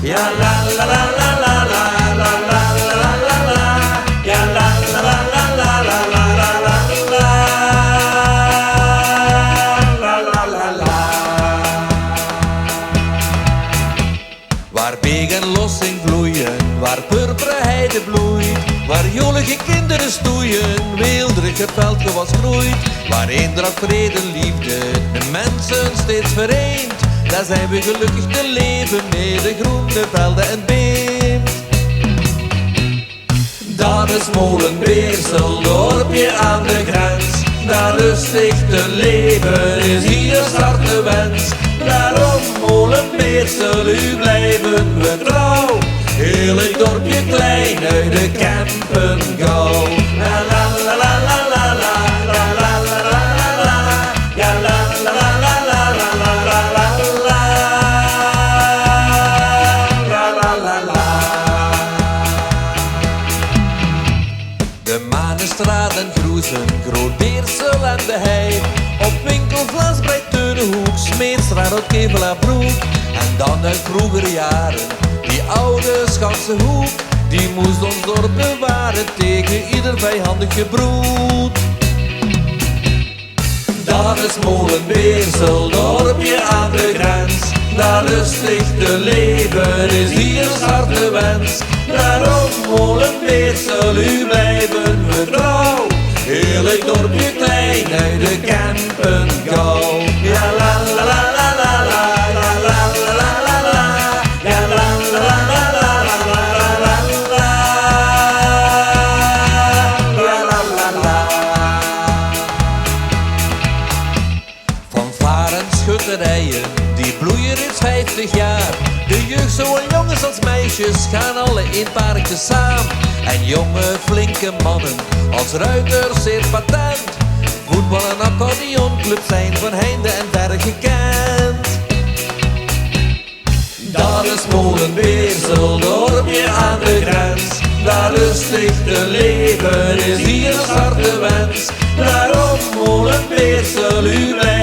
Ja la la la la la la la la la la la. Ja la la la la la la la la la la la la. Waar begen los in vloeien, waar purperen heide bloeit, waar jolige kinderen stoeien, weelderige veldgewas groeit, waar eendracht, vrede, liefde, de mensen steeds vereend. Daar zijn we gelukkig te leven, midden groene velden en beemd. Dat is Molenbeersel, dorpje aan de grens. Daar rustig te leven is hier start de wens. Daarom Molenbeersel, u blijven we trouw. Heerlijk dorpje klein uit de Kempen gauw. La la la la la la la la la la la la. Ja la la la la la la la la la la la la la. De Manenstraat en Groezen, Groot-Beersel en de Hei. Op Winkelvlas, Breiteurenhoek, Smeerstraat, Oud-Kevelabroek. En dan uit vroegere jaren, die oude Schanse hoek. Die moest ons dorp bewaren tegen ieder vijandig gebroed. Dat is Molenbeersel, dorpje aan de grens. Daar rustig te leven is hier start de wens. Daarom Molenbeersel, u blijven we trouw. Heerlijk dorpje klein uit de Kempen gauw. Ja la la la la la la la la la la la la. Ja la la la la la la la la la la. Ja la la la. Fanfaren, schutterijen, die bloeien reeds 50 jaar. De jeugd, zowel jongens als meisjes, gaan alle in parken samen. En jonge flinke mannen, als ruiters zeer patent. Voetbal en accordeonclub zijn van heinde en ver gekend. Dat is Molenbeersel, dorpje aan de grens. Daar rustig te leven is hier start de wens. Daarom Molenbeersel, u blijft